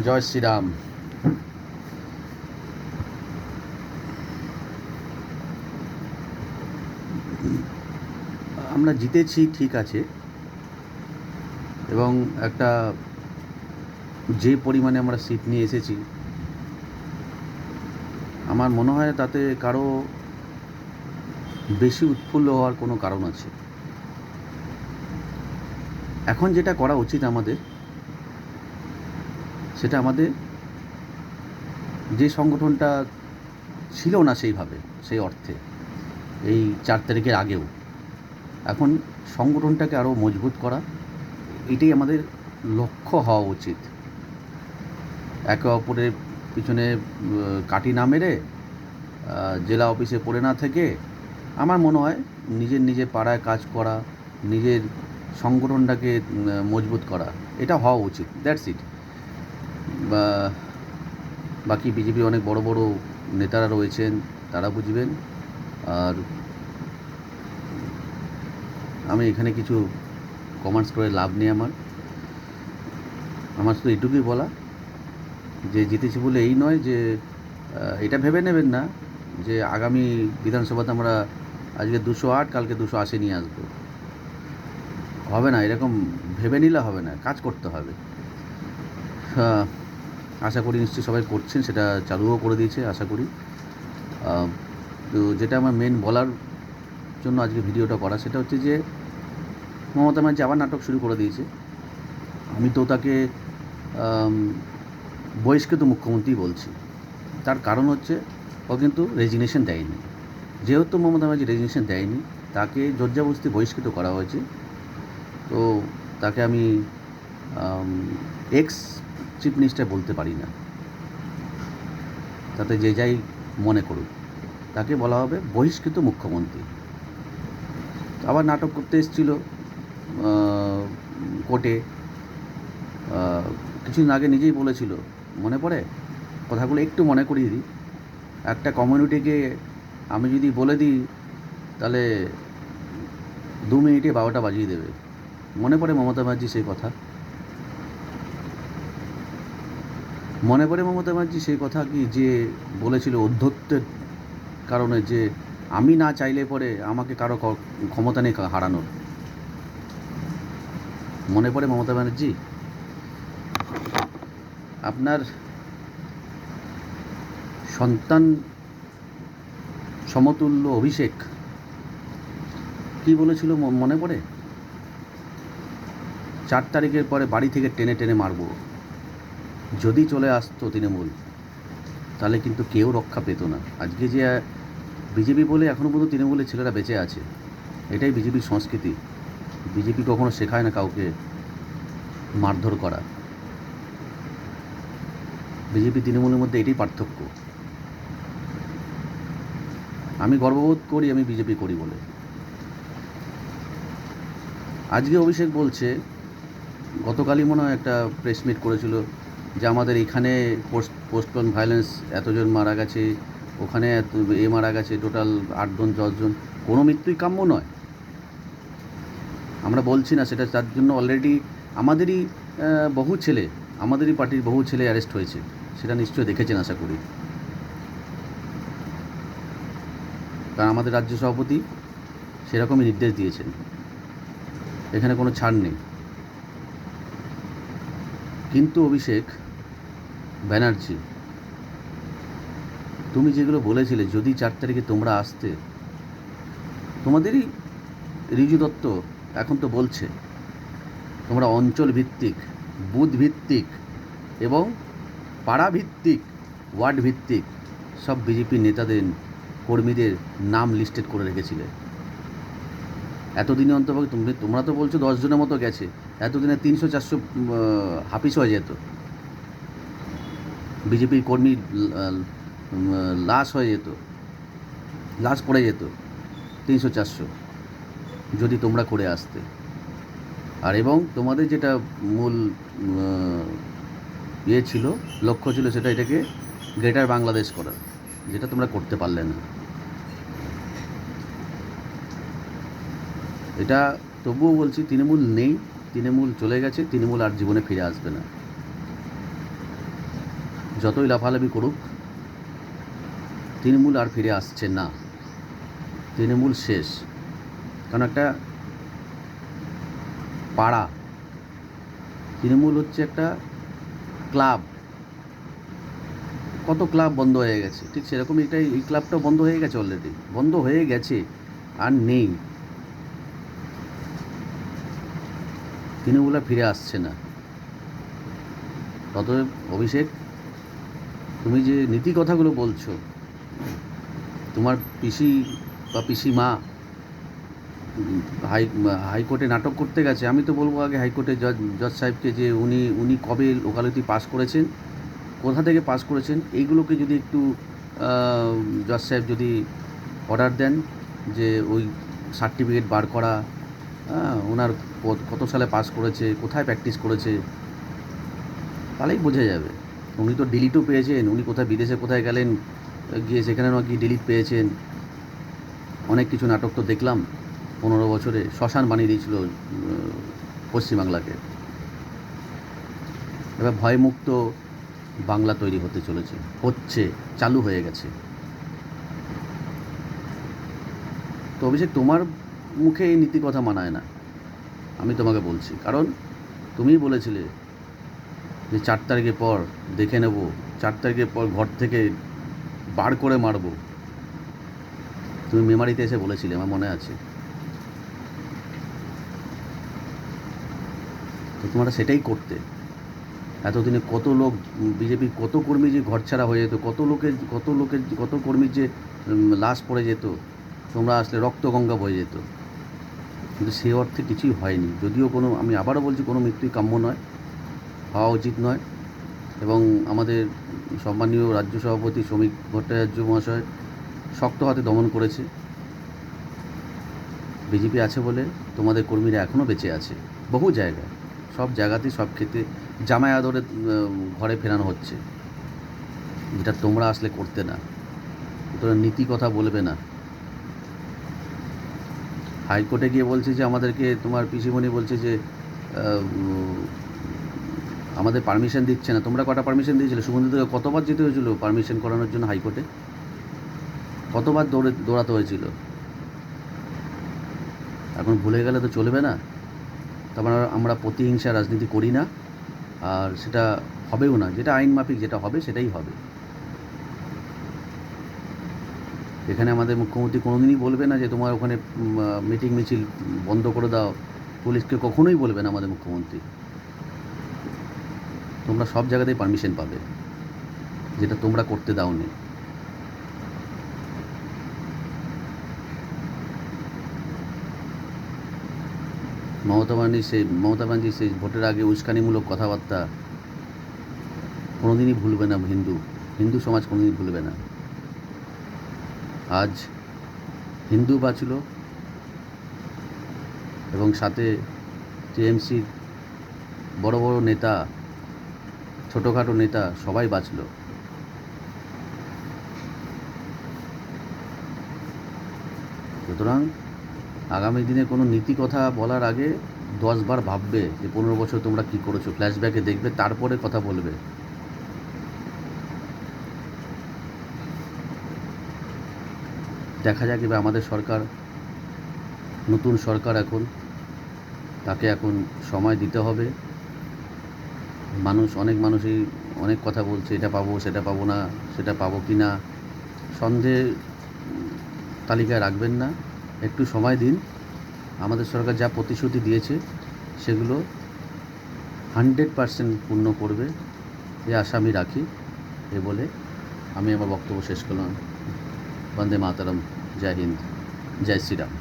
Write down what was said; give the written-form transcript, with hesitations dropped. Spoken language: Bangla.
জয় শ্রীরাম। আমরা জিতেছি ঠিক আছে, এবং একটা যে পরিমাণে আমরা সিট নিয়ে এসেছি, আমার মনে হয় তাতে কারো বেশি উৎফুল্ল হওয়ার কোনো কারণ আছে। এখন যেটা করা উচিত আমাদের, সেটা আমাদের যে সংগঠনটা ছিল না সেইভাবে, সেই অর্থে এই 4 তারিখের আগেও, এখন সংগঠনটাকে আরও মজবুত করা, এটাই আমাদের লক্ষ্য হওয়া উচিত। একে অপরের পিছনে কাঠি না মেরে, জেলা অফিসে পড়ে না থেকে, আমার মনে হয় নিজের পাড়ায় কাজ করা, নিজের সংগঠনটাকে মজবুত করা, এটা হওয়া উচিত। That's it. বাকি বিজেপির অনেক বড় বড় নেতারা রয়েছেন, তারা বুঝবেন। আর আমি এখানে কিছু কমেন্টস করে লাভ নেই। আমার শুধু এটুকুই বলা যে জিতেছি বলে এই নয় যে এটা ভেবে নেবেন না যে আগামী বিধানসভাতে আমরা আজকে 208, কালকে 280 নিয়ে আসবো। হবে না, এরকম ভেবে নিলে হবে না, কাজ করতে হবে। আশা করি নিশ্চয়ই সবাই করছেন, সেটা চালুও করে দিয়েছে আশা করি। তো যেটা আমার মেন বলার জন্য আজকে ভিডিওটা করা, সেটা হচ্ছে যে মমতা ব্যানার্জি আবার নাটক শুরু করে দিয়েছে। আমি তো তাকে বহিষ্কৃত মুখ্যমন্ত্রী বলছি। তার কারণ হচ্ছে ও কিন্তু রেজিগনেশন দেয়নি। যেহেতু মমতা ব্যানার্জি রেজিগনেশন দেয়নি, তাকে জোরজবরদস্তি বহিষ্কৃত করা হয়েছে। তো তাকে আমি এক্স চিফ মিনিস্টার বলতে পারি না, তাতে যে যাই মনে করুক, তাকে বলা হবে বহিষ্কৃত মুখ্যমন্ত্রী। আবার নাটক করতে এসেছিল কোর্টে। কিছুদিন আগে নিজেই বলেছিল, মনে পড়ে? কথাগুলো একটু মনে করিয়ে দিই। একটা কমিউনিটিকে আমি যদি বলে দিই, তাহলে 2 মিনিটে 12টা বাজিয়ে দেবে। মনে পড়ে মমতা ব্যানার্জি সেই কথা? মনে পড়ে মমতা ব্যানার্জি সেই কথা কি যে বলেছিল অধ্যত্বের কারণে, যে আমি না চাইলে পরে আমাকে কারো ক্ষমতা নেই হারানোর? মনে পড়ে মমতা ব্যানার্জি? আপনার সন্তান সমতুল্য অভিষেক কি বলেছিল মনে পড়ে? 4 তারিখের পরে বাড়ি থেকে টেনে টেনে মারব। যদি চলে আসতো তৃণমূল, তাহলে কিন্তু কেউ রক্ষা পেত না। আজকে যে বিজেপি বলে এখনও পর্যন্ত তৃণমূলের ছেলেরা বেঁচে আছে, এটাই বিজেপির সংস্কৃতি। বিজেপি কখনো শেখায় না কাউকে মারধর করা। বিজেপি তৃণমূলের মধ্যে এটাই পার্থক্য। আমি গর্ববোধ করি আমি বিজেপি করি বলে। আজকে অভিষেক বলছে, গতকালই মনে হয় একটা প্রেস মিট করেছিল, যে আমাদের এখানে পোস্টপন ভায়োলেন্স এতজন মারা গেছে, ওখানে মারা গেছে, টোটাল 8জন 10জন। কোনো মৃত্যুই কাম্য নয়। আমরা বলছি না সেটা, তার জন্য অলরেডি আমাদেরই বহু ছেলে, আমাদেরই পার্টির বহু ছেলে অ্যারেস্ট হয়েছে। সেটা নিশ্চয়ই দেখেছেন আশা করি, কারণ আমাদের রাজ্য সভাপতি সেরকমই নির্দেশ দিয়েছেন। এখানে কোনো ছাড় নেই। কিন্তু অভিষেক ব্যানার্জি, তুমি যেগুলো বলেছিলে, যদি 4 তারিখে তোমরা আসতে, তোমাদেরই রিজু দত্ত এখন তো বলছে তোমরা অঞ্চল ভিত্তিক, বুথ ভিত্তিক এবং পাড়া ভিত্তিক, ওয়ার্ড ভিত্তিক সব বিজেপির নেতাদের, কর্মীদের নাম লিস্টেড করে রেখেছিলে। এতদিনে অন্তপক্ষে তোমরা তো বলছো 10 জনের মতো গেছে, এতদিনে 300-400 হাফিস হয়ে যেত। বিজেপির কর্মীর লাশ হয়ে যেত, লাশ পড়ে যেত 300-400, যদি তোমরা করে আসতে। আর এবং তোমাদের যেটা মূল ছিল, লক্ষ্য ছিল, সেটা এটাকে গ্রেটার বাংলাদেশ করার, যেটা তোমরা করতে পারলে না। এটা তবুও বলছি, তৃণমূল নেই, তৃণমূল চলে গেছে, তৃণমূল আর জীবনে ফিরে আসবে না। যতই লাফালাফি করুক, তৃণমূল আর ফিরে আসছে না। তৃণমূল শেষ। কারণ একটা পাড়া, তৃণমূল হচ্ছে একটা ক্লাব। কত ক্লাব বন্ধ হয়ে গেছে, ঠিক সেরকম এই ক্লাবটাও বন্ধ হয়ে গেছে, অলরেডি বন্ধ হয়ে গেছে, আর নেই। তৃণমূল আর ফিরে আসছে না। অতএব অভিষেক, তুমি যে নীতি কথাগুলো বলছো, তোমার পিসি বা পিসিমা হাইকোর্টে নাটক করতে গেছে। আমি তো বলবো আগে হাইকোর্টে জজ সাহেবকে যে উনি কবে ওকালতি পাস করেছেন, কোথা থেকে পাস করেছেন, এইগুলোকে যদি একটু জজ সাহেব যদি অর্ডার দেন যে ওই সার্টিফিকেট বার করা, ওনার কত সালে পাস করেছে, কোথায় প্র্যাকটিস করেছে, তাহলেই বোঝা যাবে। উনি তো ডিলিটও পেয়েছেন, উনি কোথায় বিদেশে কোথায় গেলেন, গিয়ে সেখানে নাকি ডিলিট পেয়েছেন। অনেক কিছু নাটক তো দেখলাম 15 বছরে, শ্মশান বানিয়ে দিয়েছিল পশ্চিমবাংলাকে। এবার ভয়মুক্ত বাংলা তৈরি হতে চলেছে, হচ্ছে, চালু হয়ে গেছে। তো অভিষেক, তোমার মুখে এই নীতি কথা মানায় না, আমি তোমাকে বলছি। কারণ তুমিই বলেছিলে যে 4 তারিখের পর দেখে নেব, 4 তারিখের পর ঘর থেকে বার করে মারব। তুমি মেমারিতে এসে বলেছিলে, আমার মনে আছে। তো তোমরা সেটাই করতে। এতদিনে কত লোক, বিজেপির কত কর্মী যে ঘরছাড়া হয়ে যেত, কত কর্মীর যে লাশ পড়ে যেত, তোমরা আসলে রক্তগঙ্গা বয়ে যেত। কিন্তু সে অর্থে কিছুই হয়নি। যদিও আমি আবারও বলছি, কোনো মৃত্যুই কাম্য নয়, হওয়া উচিত নয়। এবং আমাদের সম্মানীয় রাজ্য সভাপতি শ্রমিক ভট্টাচার্য মহাশয় শক্ত হাতে দমন করেছে। বিজেপি আছে বলে তোমাদের কর্মীরা এখনও বেঁচে আছে বহু জায়গায়, সব জায়গাতেই, সব ক্ষেত্রে জামাই আদরে ঘরে ফেরানো হচ্ছে, যেটা তোমরা আসলে করতে না। সুতরাং নীতি কথা বলবে না। হাইকোর্টে গিয়ে বলছে যে আমাদেরকে, তোমার পিসিমণি বলছে যে আমাদের পারমিশন দিচ্ছে না। তোমরা কটা পারমিশন দিয়েছিলে? সুগন্ধিতকে কতবার যেতে হয়েছিল পারমিশন করানোর জন্য হাইকোর্টে? কতবার দৌড়াতে হয়েছিল? এখন ভুলে গেলে তো চলবে না। তারপর আমরা প্রতিহিংসা রাজনীতি করি না, আর সেটা হবেও না। যেটা আইন মাফিক যেটা হবে সেটাই হবে। এখানে আমাদের মুখ্যমন্ত্রী কোনোদিনই বলবে না যে তোমার ওখানে মিটিং মিছিল বন্ধ করে দাও, পুলিশকে কখনোই বলবে না আমাদের মুখ্যমন্ত্রী। তোমরা সব জায়গাতেই পারমিশন পাবে, যেটা তোমরা করতে দাওনি। মমতা ব্যানার্জি সেই ভোটের আগে উস্কানিমূলক কথাবার্তা কোনোদিনই ভুলবে না হিন্দু সমাজ, কোনোদিনই ভুলবে না। আজ হিন্দু বাঁচল, এবং সাথে টিএমসির বড় বড় নেতা, ছোটোখাটো নেতা সবাই বাঁচল। সুতরাং আগামী দিনে কোনো নীতি কথা বলার আগে 10 বার ভাববে যে 15 বছর তোমরা কী করেছো, ফ্ল্যাশব্যাকে দেখবে, তারপরে কথা বলবে। দেখা যাক এবার আমাদের সরকার, নতুন সরকার, এখন তাকে এখন সময় দিতে হবে। অনেক মানুষই অনেক কথা বলছে, এটা পাবো, সেটা পাবো না, সেটা পাবো কি না, সন্দেহ তালিকায় রাখবেন না। একটু সময় দিন। আমাদের সরকার যা প্রতিশ্রুতি দিয়েছে সেগুলো 100% পূর্ণ করবে, এ আশা আমি রাখি। এ বলে আমি আমার বক্তব্য শেষ করলাম। বন্দে মাতরম। জয় হিন্দ, জয় শ্রীরাম।